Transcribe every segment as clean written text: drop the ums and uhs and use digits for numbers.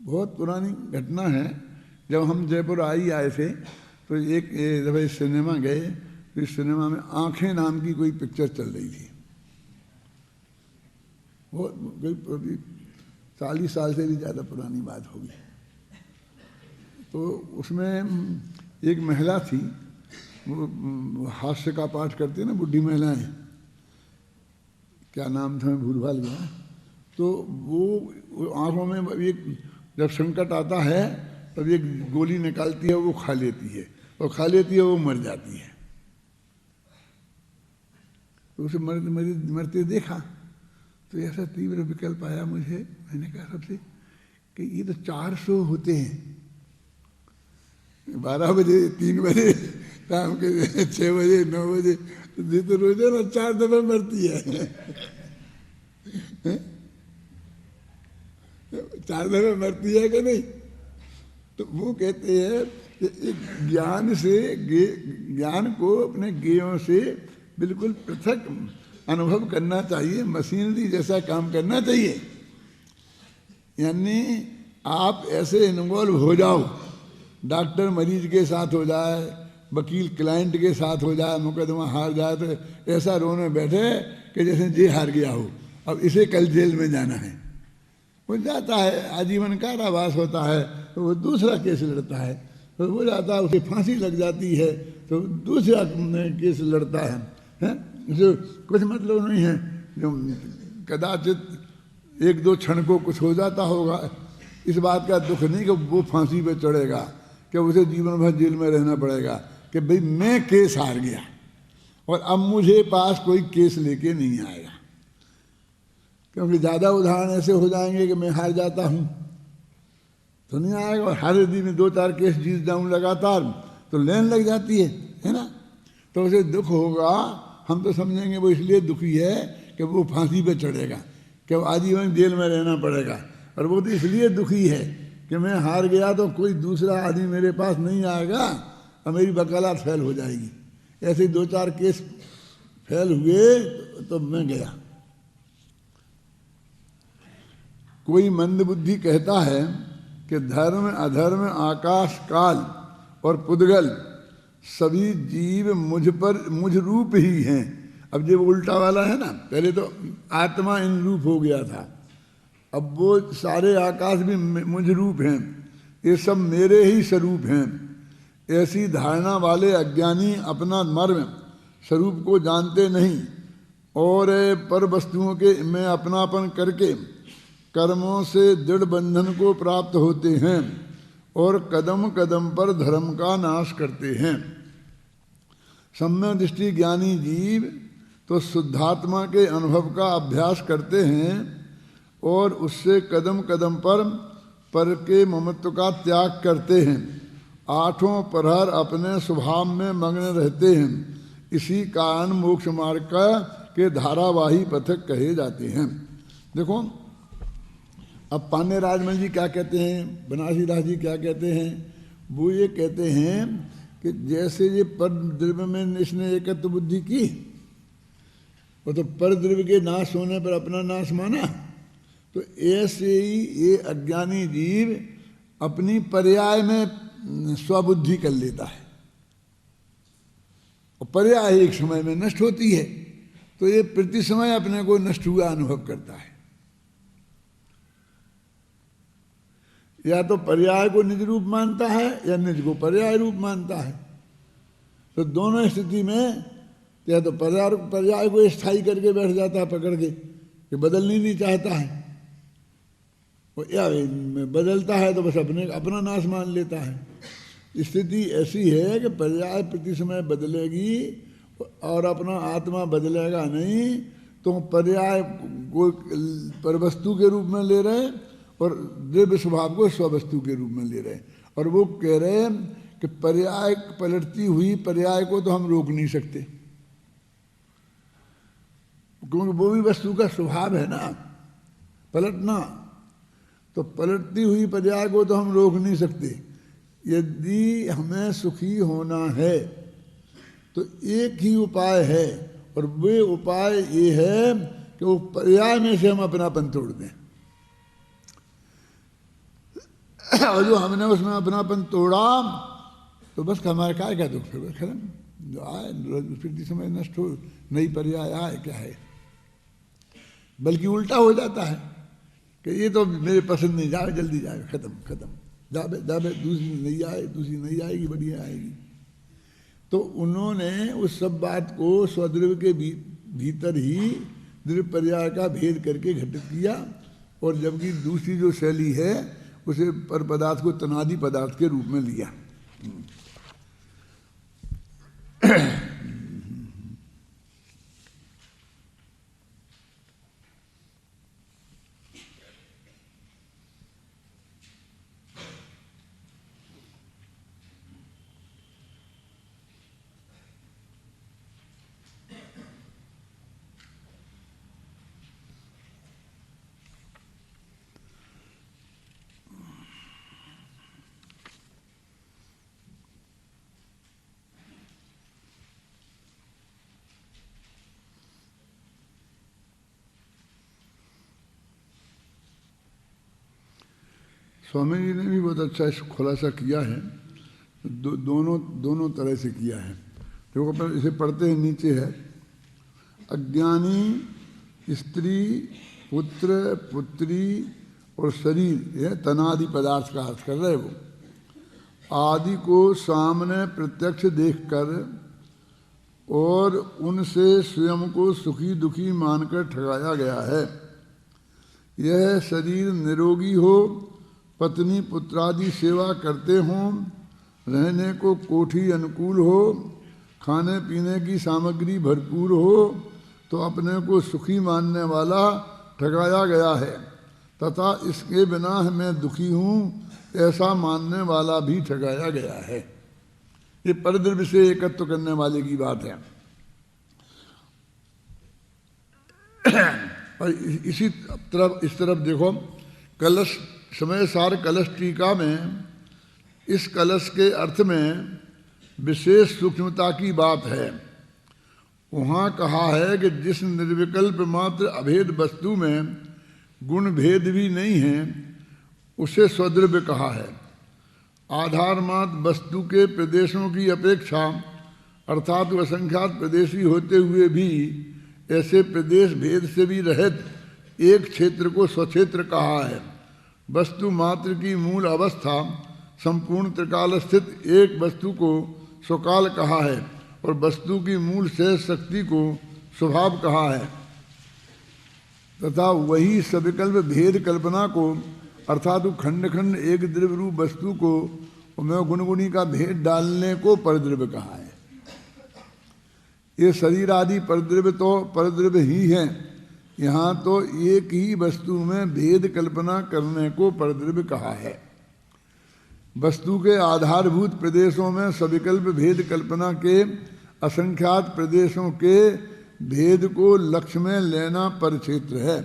बहुत पुरानी घटना है। जब हम जयपुर आए थे तो एक जब इस सिनेमा गए तो इस सिनेमा में आंखें नाम की कोई पिक्चर चल रही थी। वो 40 साल से भी ज़्यादा पुरानी बात होगी। तो उसमें एक महिला थी, वो हास्य का पाठ करती है ना बुढ़ी महिलाएं, क्या नाम था मैं भूल भाल गया। तो वो आँखों में एक जब संकट आता है तब एक गोली निकालती है, वो खा लेती है, और खा लेती है वो मर जाती है। तो उसे मरते देखा तो ऐसा तीव्र विकल्प आया मुझे। मैंने कहा सबसे कि ये तो 400 होते हैं, 12 बजे, 3 बजे, शाम के 6 बजे, 9 बजे, ये तो रोजाना 4 दफा मरती है। 4 दफा मरती है कि नहीं? तो वो कहते हैं कि ज्ञान को अपने ज्ञेयों से बिल्कुल पृथक अनुभव करना चाहिए, मशीनरी जैसा काम करना चाहिए। यानी आप ऐसे इन्वॉल्व हो जाओ, डॉक्टर मरीज के साथ हो जाए, वकील क्लाइंट के साथ हो जाए, मुकदमा हार जाए तो ऐसा रोने बैठे कि जैसे जे हार गया हो, अब इसे कल जेल में जाना है। वो जाता है, आजीवन कारावास होता है, तो वो दूसरा केस लड़ता है, तो वो जाता है, उसे फांसी लग जाती है, तो दूसरा केस लड़ता है? जो कुछ मतलब नहीं है। जो कदाचित 1-2 क्षण को कुछ हो जाता होगा, इस बात का दुख नहीं कि वो फांसी पे चढ़ेगा, कि उसे जीवन भर जेल में रहना पड़ेगा कि भाई मैं केस हार गया और अब मुझे पास कोई केस लेके नहीं आएगा। क्योंकि ज़्यादा उदाहरण ऐसे हो जाएंगे कि मैं हार जाता हूँ तो नहीं आएगा, और हर दिन में 2-4 केस जीत जाऊँ लगातार तो लेन लग जाती है ना? तो उसे दुख होगा। हम तो समझेंगे वो इसलिए दुखी है कि वो फांसी पे चढ़ेगा, कि वो आजीवन जेल में रहना पड़ेगा, और वो तो इसलिए दुखी है कि मैं हार गया तो कोई दूसरा आदमी मेरे पास नहीं आएगा और मेरी वकालत फेल हो जाएगी। ऐसे 2-4 केस फेल हुए तो मैं गया। कोई मंदबुद्धि कहता है कि धर्म अधर्म आकाश काल और पुद्गल सभी जीव मुझ रूप ही हैं। अब जो उल्टा वाला है ना, पहले तो आत्मा इन रूप हो गया था, अब वो सारे आकाश भी मुझ रूप हैं, ये सब मेरे ही स्वरूप हैं। ऐसी धारणा वाले अज्ञानी अपना मर्म स्वरूप को जानते नहीं और पर वस्तुओं के में अपनापन करके कर्मों से दृढ़ बंधन को प्राप्त होते हैं और कदम कदम पर धर्म का नाश करते हैं। सम्यक दृष्टि ज्ञानी जीव तो शुद्धात्मा के अनुभव का अभ्यास करते हैं और उससे कदम कदम पर के ममत्व का त्याग करते हैं। 8 प्रहर अपने स्वभाव में मग्न रहते हैं। इसी कारण मोक्ष मार्ग के धारावाही पथक कहे जाते हैं। देखो अब पांडे राजमल जी क्या कहते हैं, बनारसी दास जी क्या कहते हैं, वो ये कहते हैं कि जैसे ये पर द्रव्य में इसने एकत्व बुद्धि की, वो तो पर द्रव्य के नाश होने पर अपना नाश माना, तो ऐसे ही ये अज्ञानी जीव अपनी पर्याय में स्वबुद्धि कर लेता है और पर्याय एक समय में नष्ट होती है, तो ये प्रति समय अपने को नष्ट हुआ अनुभव करता है। या तो पर्याय को निज रूप मानता है या निज को पर्याय रूप मानता है। तो दोनों स्थिति में या तो पर्याय को स्थायी करके बैठ जाता है पकड़ के कि बदलनी नहीं चाहता है, या बदलता है तो बस अपना नाश मान लेता है। स्थिति ऐसी है कि पर्याय प्रति समय बदलेगी और अपना आत्मा बदलेगा नहीं, तो पर्याय को परवस्तु के रूप में ले रहे और द्रव्य स्वभाव को स्ववस्तु के रूप में ले रहे हैं। और वो कह रहे हैं कि पर्याय पलटती हुई पर्याय को तो हम रोक नहीं सकते, क्योंकि वो भी वस्तु का स्वभाव है ना पलटना। तो पलटती हुई पर्याय को तो हम रोक नहीं सकते। यदि हमें सुखी होना है तो एक ही उपाय है, और वे उपाय ये है कि वो पर्याय में से हम अपनापन तोड़ दें। और जो हमने उसमें अपनापन तोड़ा तो बस हमारा काय का दुख, फिर बस खत्म। जो आए फिर समय नष्ट हो, नई पर्याय आए, क्या है। बल्कि उल्टा हो जाता है कि ये तो मेरे पसंद नहीं, जाए जल्दी जाए, खत्म खत्म, जाबे जाबे, दूसरी नहीं आए, दूसरी नहीं आएगी, बढ़िया आएगी। तो उन्होंने उस सब बात को स्वद्रव्य के भीतर ही द्रव्य पर्याय का भेद करके घटित किया, और जबकि दूसरी जो शैली है उसे पर पदार्थ को तनादि पदार्थ के रूप में लिया। स्वामी जी ने भी बहुत अच्छा इस खुलासा किया है। दोनों तरह से किया है। देखो अपन इसे पढ़ते हैं, नीचे है अज्ञानी स्त्री, पुत्र, पुत्री और शरीर, यह तनादि पदार्थ का अर्थ कर रहे वो। आदि को सामने प्रत्यक्ष देखकर और उनसे स्वयं को सुखी दुखी मानकर ठगाया गया है। यह शरीर निरोगी हो, पत्नी पुत्रादि सेवा करते हों, रहने को कोठी अनुकूल हो, खाने पीने की सामग्री भरपूर हो, तो अपने को सुखी मानने वाला ठगाया गया है, तथा इसके बिना मैं दुखी हूँ ऐसा मानने वाला भी ठगाया गया है। ये परद्रव्य से एकत्व करने वाले की बात है। और इसी तरफ, इस तरफ देखो, कलश समय सार कलश टीका में इस कलश के अर्थ में विशेष सूक्ष्मता की बात है। वहाँ कहा है कि जिस निर्विकल्प मात्र अभेद वस्तु में गुण भेद भी नहीं है उसे स्वद्रव्य कहा है। आधार मात्र वस्तु के प्रदेशों की अपेक्षा अर्थात असंख्यात प्रदेशी होते हुए भी ऐसे प्रदेश भेद से भी रहित एक क्षेत्र को स्वक्षेत्र कहा है। वस्तु मात्र की मूल अवस्था संपूर्ण त्रिकाल स्थित एक वस्तु को स्वकाल कहा है और वस्तु की मूल शेष शक्ति को स्वभाव कहा है, तथा वही सविकल्प भेद कल्पना को अर्थात खंड खंड एक द्रव्य रूप वस्तु को में गुणगुणी का भेद डालने को परद्रव्य कहा है। ये शरीर आदि परद्रव्य तो परद्रव्य ही है, यहाँ तो एक ही वस्तु में भेद कल्पना करने को परद्रव्य कहा है। वस्तु के आधारभूत प्रदेशों में सविकल्प भेद कल्पना के असंख्यात प्रदेशों के भेद को लक्ष्य में लेना परक्षेत्र है।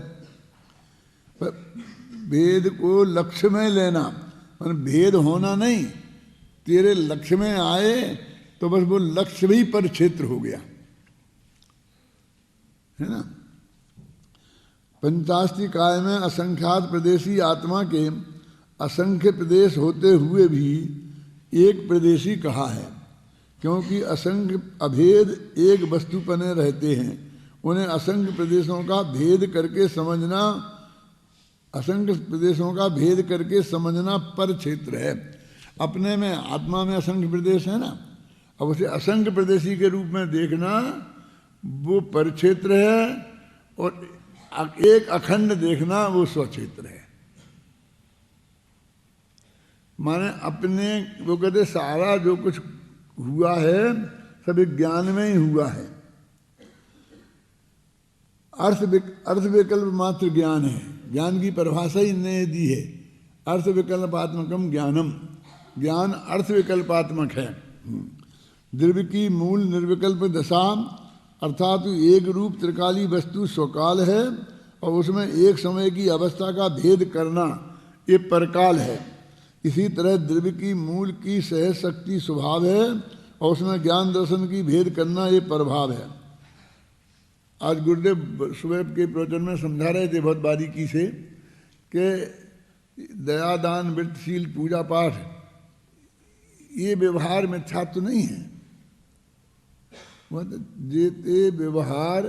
भेद को लक्ष्य में लेना मतलब भेद होना नहीं, तेरे लक्ष्य में आए तो बस वो लक्ष्य भी परक्षेत्र हो गया, है ना। पंचास्ति काय में असंख्यात प्रदेशी आत्मा के असंख्य प्रदेश होते हुए भी एक प्रदेशी कहा है, क्योंकि असंख्य अभेद एक वस्तु बने रहते हैं। उन्हें असंख्य प्रदेशों का भेद करके समझना, असंख्य प्रदेशों का भेद करके समझना पर क्षेत्र है। अपने में आत्मा में असंख्य प्रदेश है ना, अब उसे असंख्य प्रदेशी के रूप में देखना वो परक्षेत्र है, और एक अखंड देखना वो स्वक्षेत्र है। माने अपने वो कहते सारा जो कुछ हुआ है सब ज्ञान में ही हुआ है। अर्थ विकल्प मात्र ज्ञान है, ज्ञान की परिभाषा ही ने दी है, अर्थ विकल्पात्मकम ज्ञानम, ज्ञान अर्थ विकल्पात्मक है। द्रव्य की मूल निर्विकल्प दशा अर्थात एक रूप त्रिकाली वस्तु स्वकाल है और उसमें एक समय की अवस्था का भेद करना ये परकाल है। इसी तरह द्रव्य की मूल की सहज शक्ति स्वभाव है और उसमें ज्ञान दर्शन की भेद करना ये प्रभाव है। आज गुरुदेव सुबह के प्रवचन में समझा रहे थे बहुत बारीकी से कि दया दान वृत्तशील पूजा पाठ, ये व्यवहार मिथ्यात्व नहीं है। मतलब जेते व्यवहार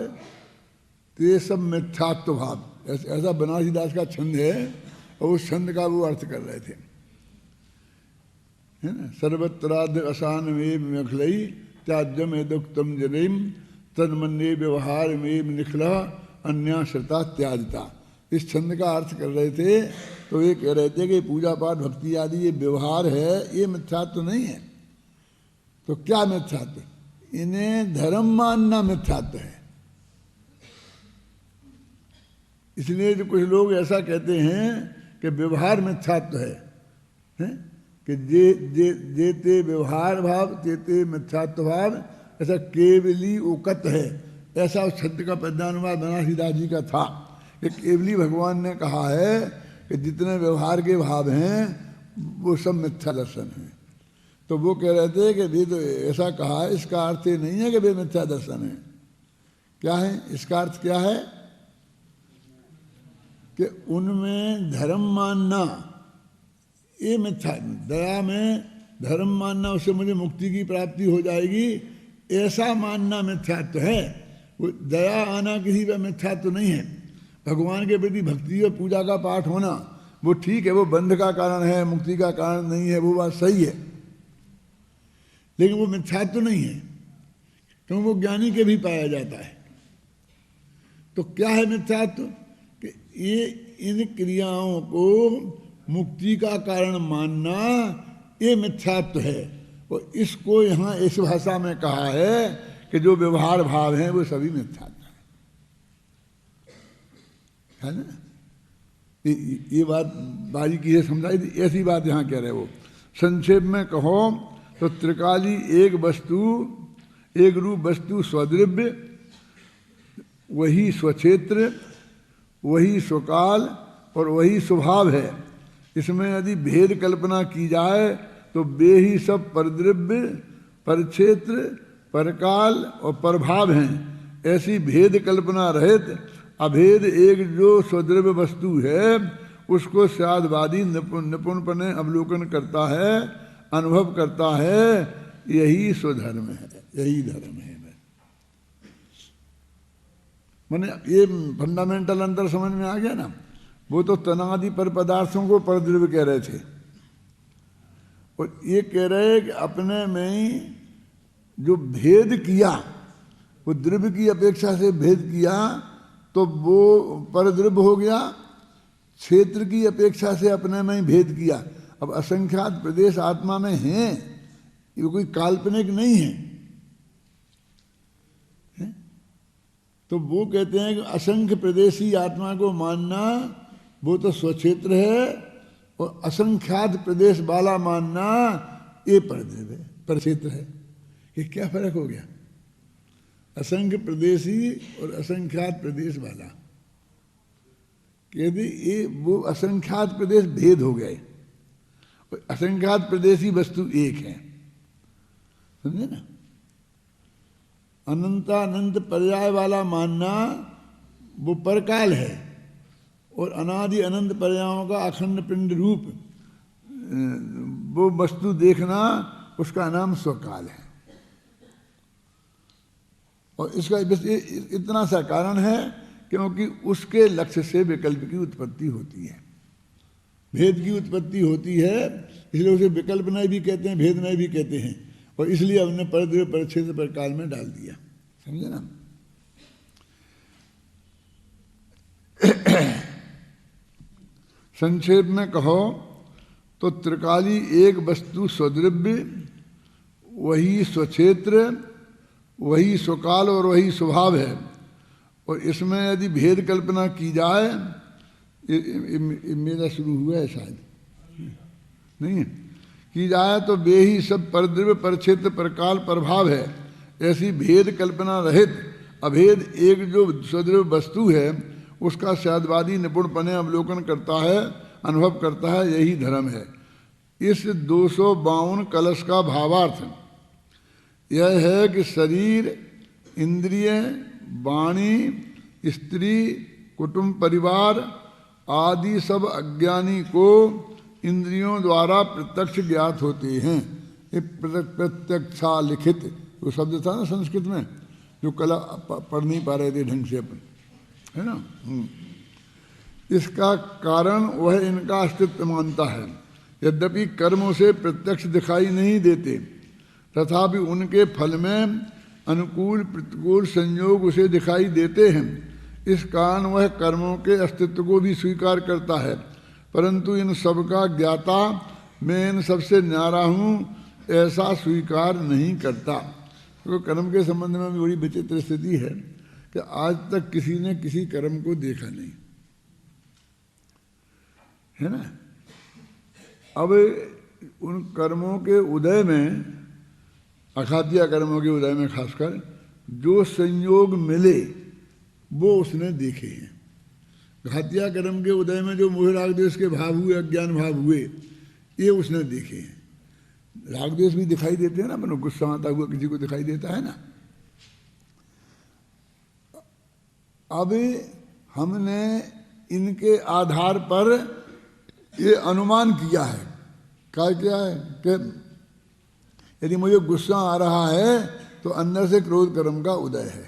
ते सब मिथ्यात्व भाव, ऐसा बनारसी दास का छंद है, और उस छंद का वो अर्थ कर रहे थे, है ना। सर्वत्राद असान में मखलई त्याज्यम एदुक्तम जनिम तन्मन्ये व्यवहार में निखला अन्या श्रता त्याजता। इस छंद का अर्थ कर रहे थे, तो ये कह रहे थे कि पूजा पाठ भक्ति आदि ये व्यवहार है, ये मिथ्यात्व नहीं है। तो क्या मिथ्यात्व? इन्हें धर्म मानना मिथ्यात्व है। इसलिए जो कुछ लोग ऐसा कहते हैं कि व्यवहार मिथ्यात्व है, हैं? कि जेते व्यवहार भाव तेते मिथ्यात्व भाव, ऐसा केवली उकत है, ऐसा उस छंद का पद्यानुवाद बनारसी दास जी का था कि केवली भगवान ने कहा है कि जितने व्यवहार के भाव हैं वो सब मिथ्या दर्शन है। तो वो कह रहे थे कि वे तो ऐसा कहा है, इसका अर्थ ये नहीं है कि वे मिथ्या दर्शन है। क्या है इसका अर्थ? क्या है कि उनमें धर्म मानना ये मिथ्या, दया में धर्म मानना उससे मुझे मुक्ति की प्राप्ति हो जाएगी, ऐसा मानना मिथ्यात्व है। वो दया आना किसी का मिथ्यात्व नहीं है। भगवान के प्रति भक्ति और पूजा का पाठ होना वो ठीक है, वो बंध का कारण है, मुक्ति का कारण नहीं है, वो बात सही है, लेकिन वो मिथ्यात्व नहीं है, क्योंकि वो ज्ञानी के भी पाया जाता है। तो क्या है मिथ्यात्व? कि ये इन क्रियाओं को मुक्ति का कारण मानना ये मिथ्यात्व है। और इसको यहाँ इस भाषा में कहा है कि जो व्यवहार भाव हैं वो सभी मिथ्यात्व है ना। ये बात बारीकी से समझाई थी, ऐसी बात यहाँ कह रहे वो। संक्षेप में कहो तो त्रिकाली एक वस्तु, एक रूप वस्तु स्वद्रव्य, वही स्वक्षेत्र, वही स्वकाल और वही स्वभाव है। इसमें यदि भेद कल्पना की जाए तो वे ही सब परद्रव्य, परक्षेत्र, परकाल और परभाव हैं। ऐसी भेद कल्पना रहित अभेद एक जो स्वद्रव्य वस्तु है उसको स्यादवादी निपुणपने अवलोकन करता है, अनुभव करता है, यही स्वधर्म है, यही धर्म है। मैंने ये फंडामेंटल अंतर समझ में आ गया ना। वो तो तनादि पर पदार्थों को परद्रव्य कह रहे थे, और ये कह रहे कि अपने में ही जो भेद किया, वो द्रव्य की अपेक्षा से भेद किया तो वो परद्रव्य हो गया। क्षेत्र की अपेक्षा से अपने में ही भेद किया। अब असंख्यात प्रदेश आत्मा में हैं, ये कोई काल्पनिक नहीं है। तो वो कहते हैं कि असंख्य प्रदेशी आत्मा को मानना वो तो स्वक्षेत्र है, और असंख्यात प्रदेश वाला मानना ये परद्रव्य है, परक्षेत्र है। ये क्या फर्क हो गया? असंख्य प्रदेशी और असंख्यात प्रदेश वाला, कहते ये वो असंख्यात प्रदेश भेद हो गए, और असंख्यात प्रदेशी वस्तु एक है। समझे ना? अनंतानंत पर्याय वाला मानना वो परकाल है, और अनादि अनंत पर्यायों का अखंड पिंड रूप वो वस्तु देखना, उसका नाम स्वकाल है। और इसका बस इतना सा कारण है क्योंकि उसके लक्ष्य से विकल्प की उत्पत्ति होती है, भेद की उत्पत्ति होती है, इसलिए उसे विकल्प नहीं भी कहते हैं, भेद नहीं भी कहते हैं, और इसलिए हमने परद्रव्य परक्षेत्र परकाल में डाल दिया। समझे ना? संक्षेप में कहो तो त्रिकाली एक वस्तु स्वद्रव्य, वही स्वक्षेत्र, वही स्वकाल और वही स्वभाव है। और इसमें यदि भेद कल्पना की जाए, मेरा शुरू हुआ है शायद नहीं, की जाए तो वे ही सब परद्रव्य, परक्षेत्र, परकाल, प्रभाव है। ऐसी भेद कल्पना रहित अभेद एक जो स्वद्रव्य वस्तु है उसका स्यादवादी निपुणपने अवलोकन करता है, अनुभव करता है, यही धर्म है। इस 252 कलश का भावार्थ यह है कि शरीर, इंद्रिय, वाणी, स्त्री, कुटुंब, परिवार आदि सब अज्ञानी को इंद्रियों द्वारा प्रत्यक्ष ज्ञात होते हैं। ये प्रत्यक्षा लिखित वो शब्द था ना संस्कृत में, जो कल पढ़ नहीं पा रहे थे ढंग से अपन, है ना। इसका कारण वह इनका अस्तित्व मानता है। यद्यपि कर्मों से प्रत्यक्ष दिखाई नहीं देते, तथापि उनके फल में अनुकूल प्रतिकूल संयोग उसे दिखाई देते हैं। इस कारण वह कर्मों के अस्तित्व को भी स्वीकार करता है, परंतु इन सब का ज्ञाता मैं इन सबसे न्यारा हूँ ऐसा स्वीकार नहीं करता। तो कर्म के संबंध में भी बड़ी विचित्र स्थिति है कि आज तक किसी ने किसी कर्म को देखा नहीं, है ना। अब उन कर्मों के उदय में, अखातिया कर्मों के उदय में खासकर जो संयोग मिले वो उसने देखे हैं। घातिया कर्म के उदय में जो मोह राग द्वेष के भाव हुए, अज्ञान भाव हुए, ये उसने देखे हैं। राग द्वेष भी दिखाई देते हैं ना, अपन गुस्सा आता हुआ किसी को दिखाई देता है ना। अब हमने इनके आधार पर ये अनुमान किया है, क्या है कि यदि मुझे गुस्सा आ रहा है तो अंदर से क्रोध कर्म का उदय है।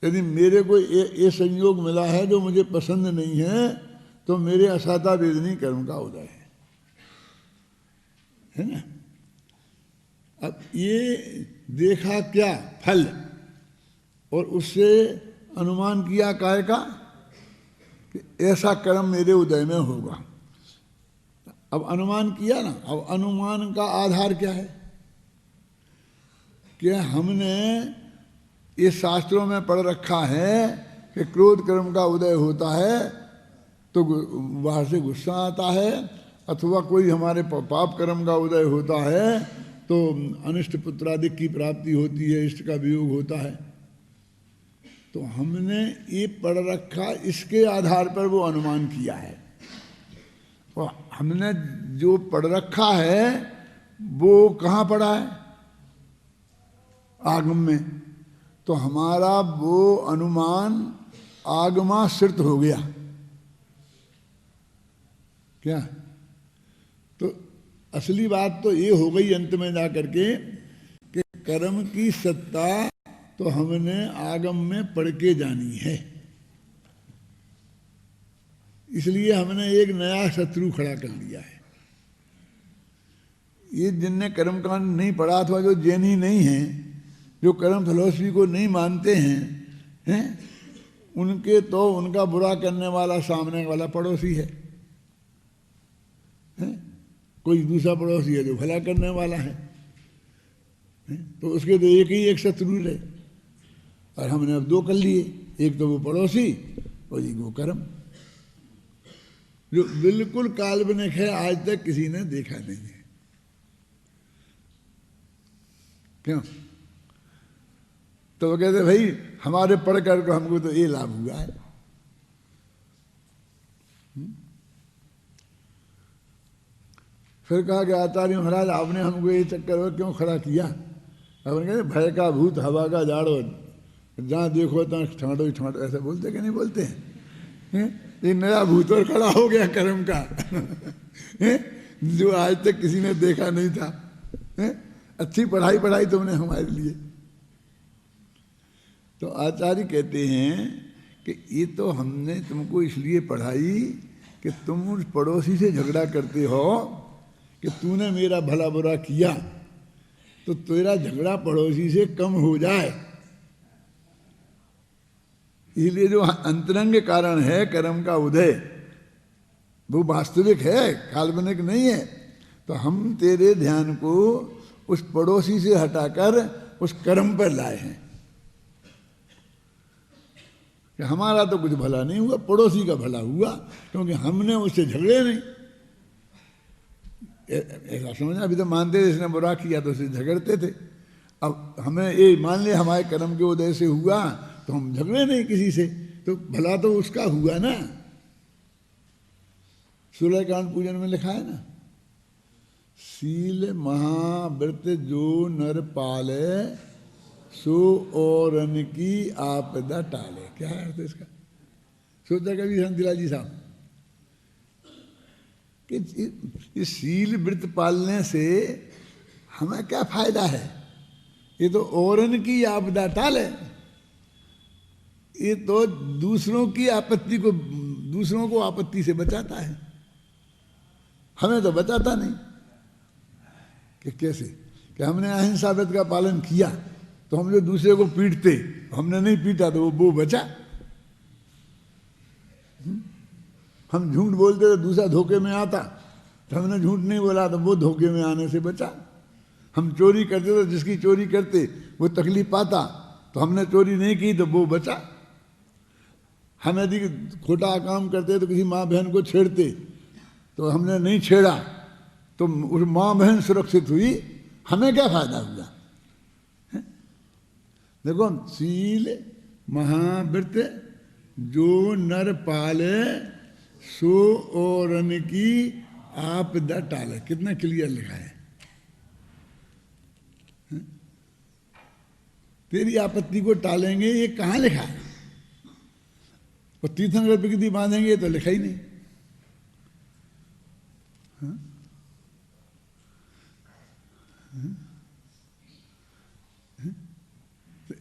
यदि मेरे को ये संयोग मिला है जो मुझे पसंद नहीं है तो मेरे असाता वेदनी कर्म का उदय है ना। अब ये देखा क्या फल, और उससे अनुमान किया काय का कि ऐसा कर्म मेरे उदय में होगा। अब अनुमान किया ना, अब अनुमान का आधार क्या है कि हमने ये शास्त्रों में पढ़ रखा है कि क्रोध कर्म का उदय होता है तो बाहर से गुस्सा आता है, अथवा कोई हमारे पाप कर्म का उदय होता है तो अनिष्ट पुत्रादिक की प्राप्ति होती है, इष्ट का वियोग होता है। तो हमने ये पढ़ रखा, इसके आधार पर वो अनुमान किया है। और हमने जो पढ़ रखा है वो कहाँ पढ़ा है? आगम में। तो हमारा वो अनुमान आगमाश्रित हो गया क्या? तो असली बात तो ये हो गई अंत में जा करके कि कर्म की सत्ता तो हमने आगम में पढ़ के जानी है, इसलिए हमने एक नया शत्रु खड़ा कर लिया है। ये जिनने कर्मकांड नहीं पढ़ा अथवा जो जैनी नहीं है, जो कर्म फिलॉसफी को नहीं मानते हैं, उनके तो उनका बुरा करने वाला सामने वाला पड़ोसी है, कोई दूसरा पड़ोसी है जो भला करने वाला है, तो उसके तो एक शत्रु रहे। और हमने अब दो कर लिए, एक तो वो पड़ोसी और एक वो कर्म, जो बिल्कुल काल्पनिक है, आज तक किसी ने देखा नहीं है। क्यों? तो वो कहते भाई हमारे पढ़ कर को हमको तो ये लाभ हुआ है। फिर कहा कि आचार्य महाराज आपने हमको ये चक्कर में क्यों खड़ा किया? अपन कहते भय का भूत हवा का जाड़ो, जहाँ देखो तहाँ छाँटो ही छाँटो, ऐसे बोलते कि नहीं बोलते हैं? ये नया भूत और खड़ा हो गया कर्म का जो आज तक किसी ने देखा नहीं था। अच्छी पढ़ाई तुमने हमारे लिए। तो आचार्य कहते हैं कि ये तो हमने तुमको इसलिए पढ़ाई कि तुम उस पड़ोसी से झगड़ा करते हो कि तूने मेरा भला बुरा किया तो तेरा झगड़ा पड़ोसी से कम हो जाए। इसलिए जो अंतरंग कारण है कर्म का उदय वो वास्तविक है, काल्पनिक नहीं है। तो हम तेरे ध्यान को उस पड़ोसी से हटाकर उस कर्म पर लाए हैं कि हमारा तो कुछ भला नहीं हुआ, पड़ोसी का भला हुआ, क्योंकि हमने उससे झगड़े नहीं। ऐसा समझना, अभी तो मानते थे इसने बुरा किया तो उससे झगड़ते थे। अब हमें ये मान लिया हमारे कर्म के उदय से हुआ तो हम झगड़े नहीं किसी से, तो भला तो उसका हुआ ना। सूर्यकांड पूजन में लिखा है ना, शील महाव्रत जो नर पाले सो औरन की आपदा टाले। क्या है अर्थ इसका? सोचा कभी शांतिलाल जी साहब? कि इस शील वृत्त पालने से हमें क्या फायदा है? ये तो औरन की आपदा टाले, ये तो दूसरों की आपत्ति को, दूसरों को आपत्ति से बचाता है, हमें तो बचाता नहीं। कि कैसे? कि हमने अहिंसा व्रत का पालन किया तो हम जो दूसरे को पीटते, हमने नहीं पीटा तो वो बचा। हम झूठ बोलते तो दूसरा धोखे में आता, तो हमने झूठ नहीं बोला तो वो धोखे में आने से बचा। हम चोरी करते तो जिसकी चोरी करते वो तकलीफ पाता, तो हमने चोरी नहीं की तो वो बचा। हम यदि खोटा काम करते तो किसी माँ बहन को छेड़ते, तो हमने नहीं छेड़ा तो उस माँ बहन सुरक्षित हुई, हमें क्या फायदा हुआ? देखो, शील महाव्रत जो नर पाले सो औरन की आपदा टाले, कितना क्लियर लिखा है। तेरी आपत्ति को टालेंगे, ये कहाँ लिखा है? और तीर्थंकर प्रकृति बांधेंगे तो लिखा ही नहीं।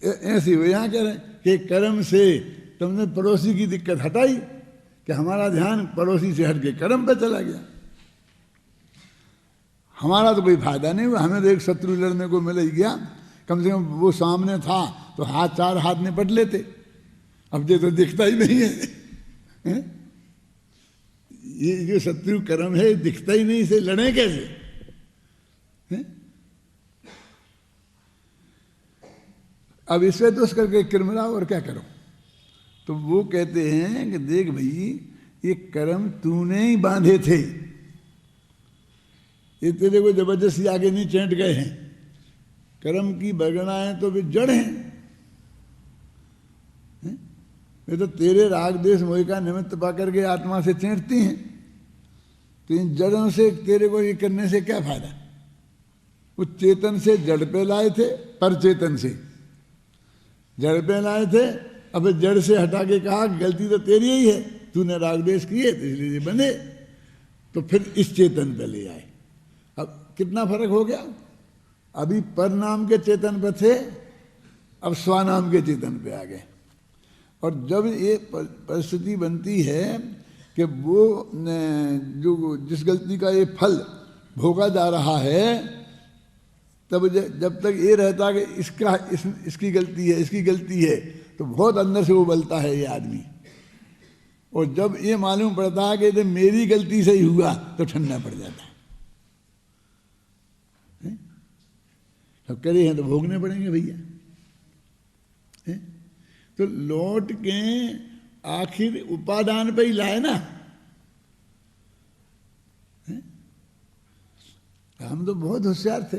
ऐसी हो, यहाँ कह रहे हैं कि कर्म से तुमने पड़ोसी की दिक्कत हटाई, कि हमारा ध्यान पड़ोसी से हट के कर्म पे चला गया। हमारा तो कोई फायदा नहीं हुआ, हमें तो एक शत्रु लड़ने को मिल ही गया। कम से कम वो सामने था तो हाथ, चार हाथ निपट लेते, अब ये तो दिखता ही नहीं है। ये जो शत्रु कर्म है दिखता ही नहीं, इसे लड़े कैसे? अब इससे दोष करके किरमराओ और क्या करो? तो वो कहते हैं कि देख भाई, ये कर्म तूने ही बांधे थे, ये तेरे को जबरदस्ती आगे नहीं चैंट गए हैं। कर्म की बगड़ाएं तो वे जड़ हैं, वे तो तेरे राग देश मोह का निमित्त पा करके आत्मा से चैंटती हैं। तो इन जड़ों से तेरे को ये करने से क्या फायदा? वो चेतन से जड़ पे लाए थे, पर चेतन से जड़ पे लाए थे। अब जड़ से हटा के कहा गलती तो तेरी ही है, तूने राग देश किए तो इसलिए बने, तो फिर इस चेतन पे ले आए। अब कितना फर्क हो गया? अभी पर नाम के चेतन पे थे, अब स्वानाम के चेतन पे आ गए। और जब ये परिस्थिति बनती है कि वो जो जिस गलती का ये फल भोगा जा रहा है, तब जब तक ये रहता कि इसकी गलती है, इसकी गलती है, तो बहुत अंदर से वो उबलता है ये आदमी। और जब ये मालूम पड़ता है कि मेरी गलती से ही हुआ, तो ठंडा पड़ जाता है। अब करे हैं तो भोगने पड़ेंगे भैया। तो लौट के आखिर उपादान पे ही लाए ना। हम तो बहुत होशियार थे,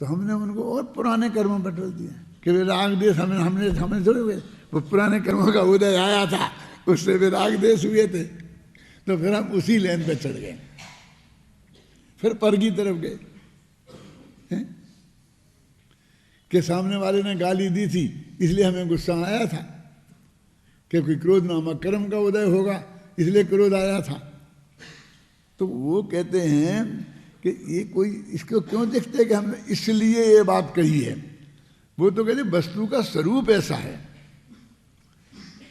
तो हमने उनको और पुराने कर्मों पर बटोर दिया कि वे राग देश हमने थोड़े हुए, वो पुराने कर्मों का उदय आया था, उससे वे राग देश हुए थे। तो फिर हम उसी लेन पे चढ़ गए, फिर पर की तरफ गए कि सामने वाले ने गाली दी थी, इसलिए हमें गुस्सा आया था, क्योंकि क्रोध नामक कर्म का उदय होगा, इसलिए क्रोध आया था। तो वो कहते हैं कि ये कोई इसको क्यों देखते कि हमने इसलिए ये बात कही है। वो तो कहते वस्तु का स्वरूप ऐसा है।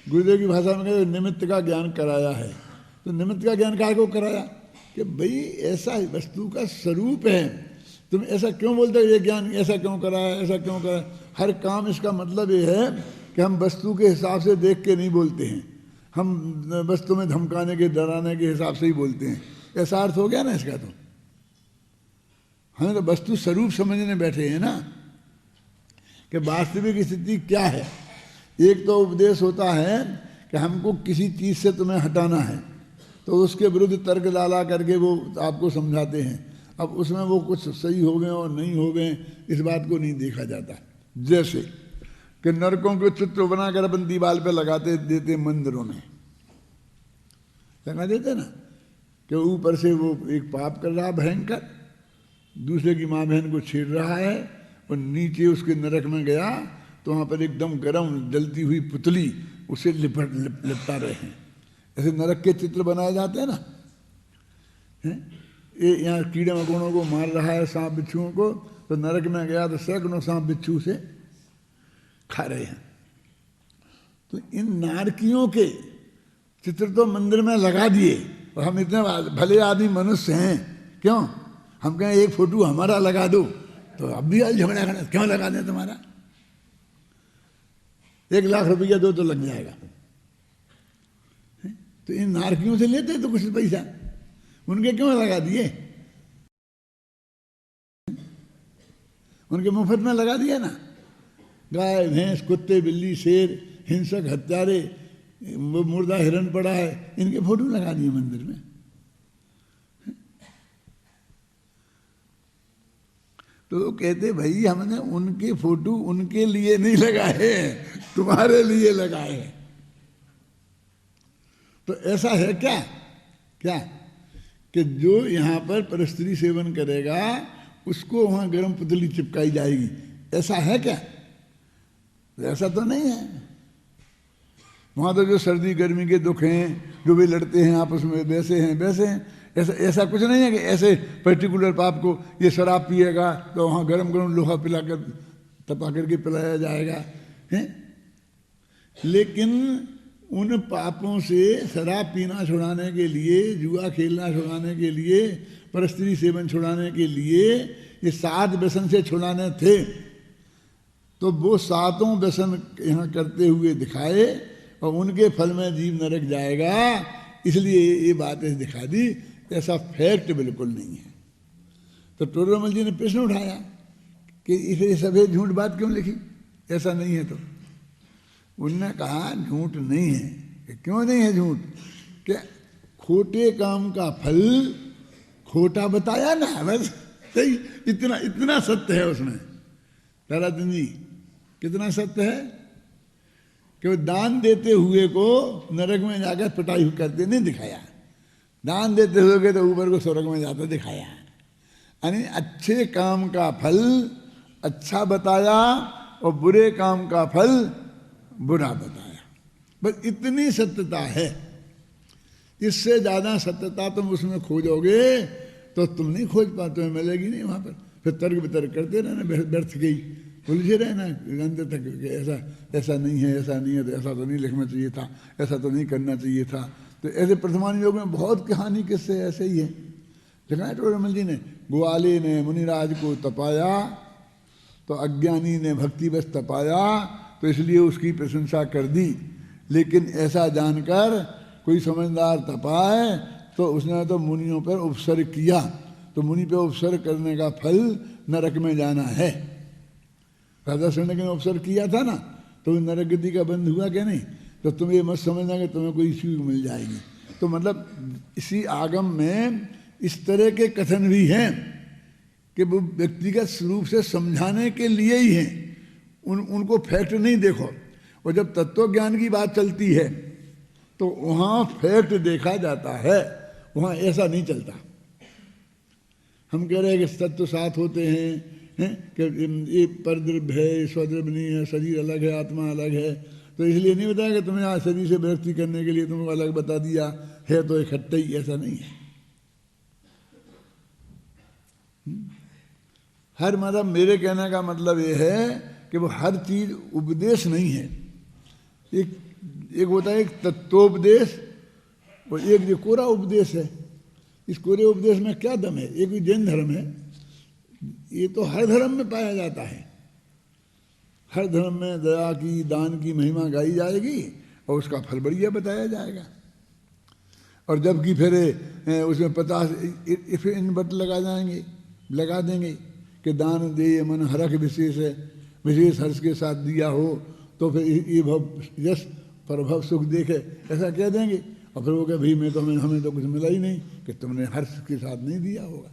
गुरुदेव की भाषा में कहते निमित्त का ज्ञान कराया है। तो निमित्त का ज्ञान काहे को कराया? कि भाई ऐसा वस्तु का स्वरूप है, तुम ऐसा क्यों बोलते हो? ये ज्ञान ऐसा क्यों कराया, ऐसा क्यों कराया? हर काम इसका मतलब ये है कि हम वस्तु के हिसाब से देख के नहीं बोलते हैं, हम वस्तु में धमकाने के, डराने के हिसाब से ही बोलते हैं। ऐसा अर्थ हो गया ना इसका। तो हमें तो वस्तु स्वरूप समझने बैठे हैं ना, कि वास्तविक स्थिति क्या है। एक तो उपदेश होता है कि हमको किसी चीज़ से तुम्हें हटाना है, तो उसके विरुद्ध तर्क लाला करके वो आपको समझाते हैं। अब उसमें वो कुछ सही हो गए और नहीं हो गए, इस बात को नहीं देखा जाता। जैसे कि नरकों के चित्र बनाकर अपन दीवार पे लगाते देते, मंदिरों में लगा देते ना, कि ऊपर से वो एक पाप कर रहा भयंकर, दूसरे की माँ बहन को छेड़ रहा है, और नीचे उसके नरक में गया तो वहाँ पर एकदम गर्म जलती हुई पुतली उसे लिपटा रहे हैं। ऐसे नरक के चित्र बनाए जाते हैं ना, हैं? ये यहाँ कीड़े मकोड़ों को मार रहा है, सांप बिच्छुओं को, तो नरक में गया तो सैकड़ों सांप बिच्छू से खा रहे हैं। तो इन नारकियों के चित्र तो मंदिर में लगा दिए, और हम इतने भले आदमी मनुष्य हैं, क्यों हम कहें एक फोटो हमारा लगा दो, तो अब भी आज झगड़ा करना, क्यों लगा दें तुम्हारा, 1 लाख रुपया दो तो लग जाएगा। तो इन नारकियों से लेते तो कुछ पैसा, उनके क्यों लगा दिए, उनके मुफ्त में लगा दिया ना। गाय भैंस कुत्ते बिल्ली शेर हिंसक हत्यारे, वो मुर्दा हिरन पड़ा है, इनके फोटो लगा दिए मंदिर में। तो वो कहते भाई हमने उनके फोटो उनके लिए नहीं लगाए, तुम्हारे लिए लगाए। तो ऐसा है क्या क्या कि जो यहाँ पर परस्त्री सेवन करेगा उसको वहाँ गर्म पुतली चिपकाई जाएगी, ऐसा है क्या? ऐसा तो नहीं है। वहाँ तो जो सर्दी गर्मी के दुख हैं, जो भी लड़ते हैं आपस में, वैसे हैं वैसे हैं। ऐसा कुछ नहीं है कि ऐसे पर्टिकुलर पाप को ये शराब पिएगा तो वहाँ गरम गरम लोहा पिला कर तपा करके पिलाया जाएगा, हैं? लेकिन उन पापों से शराब पीना छुड़ाने के लिए, जुआ खेलना छुड़ाने के लिए, परस्त्री सेवन छुड़ाने के लिए ये 7 व्यसन से छुड़ाने थे। तो वो 7 व्यसन यहाँ करते हुए दिखाए और उनके फल में जीव नरक जाएगा, इसलिए ये बातें दिखा दी। ऐसा फैक्ट बिल्कुल नहीं है। तो टोडरमल जी ने प्रश्न उठाया कि इसे सभी झूठ बात क्यों लिखी, ऐसा नहीं है। तो उनने कहा झूठ नहीं है। कि क्यों नहीं है झूठ? कि खोटे काम का फल खोटा बताया ना, बस सही, इतना सत्य है उसमें। ताराचंद जी कितना सत्य है कि वो दान देते हुए को नरक में जाकर पिटाई करते नहीं दिखाया, दान देते हुए तो ऊपर को स्वर्ग में जाते दिखाया। यानी अच्छे काम का फल अच्छा बताया और बुरे काम का फल बुरा बताया, बस इतनी सत्यता है। इससे ज़्यादा सत्यता तुम उसमें खोजोगे तो तुम नहीं खोज पाते, तुम्हें मिलेगी नहीं वहाँ पर। फिर तर्क वितर्क करते रहना, व्यर्थ गई उलझे रहना अंत तक कि ऐसा नहीं है, ऐसा नहीं है, तो ऐसा तो नहीं लिखना चाहिए था, ऐसा तो नहीं करना चाहिए था। तो ऐसे वर्तमान योग में बहुत कहानी किससे ऐसे ही है। लिखा है टोडरमल जी ने, ग्वाले ने मुनिराज को तपाया तो अज्ञानी ने भक्ति बस तपाया, तो इसलिए उसकी प्रशंसा कर दी। लेकिन ऐसा जानकर कोई समझदार तपाए तो उसने तो मुनियों पर उपसर्ग किया, तो मुनि पे उपसर्ग करने का फल नरक में जाना है। राजा शरण्य ने उपसर्ग किया था ना, तो नरक गति का बंद हुआ क्या नहीं? तो तुम ये मत समझना कि तुम्हें कोई सीख मिल जाएगी। तो मतलब इसी आगम में इस तरह के कथन भी हैं कि वो व्यक्तिगत रूप से समझाने के लिए ही हैं, उनको फैक्ट नहीं देखो। और जब तत्व ज्ञान की बात चलती है तो वहाँ फैक्ट देखा जाता है, वहाँ ऐसा नहीं चलता। हम कह रहे हैं कि तत्व 7 होते हैं कि ये परद्रव्य है, स्वद्रव्य नहीं है, शरीर अलग है, आत्मा अलग है। तो इसलिए नहीं बताया कि तुम्हें आज शरीर से विरक्ति करने के लिए तुमको अलग बता दिया है, तो इकट्ठा ही, ऐसा नहीं है। हर मतलब मेरे कहने का मतलब ये है कि वो हर चीज उपदेश नहीं है। एक होता है एक तत्वोपदेश और एक जो कोरा उपदेश है। इस कोरे उपदेश में क्या दम है? एक जैन धर्म है, ये तो हर धर्म में पाया जाता है। हर धर्म में दया की, दान की महिमा गाई जाएगी और उसका फल बढ़िया बताया जाएगा। और जबकि फिर उसमें 50 इनबट लगा देंगे कि दान दे मन हरख विशेष है, विशेष हर्ष के साथ दिया हो तो फिर ये भव यश परभव सुख देखे, ऐसा कह देंगे। और फिर वो कहे भाई हमें तो कुछ मिला ही नहीं, कि तुमने हर्ष के साथ नहीं दिया होगा।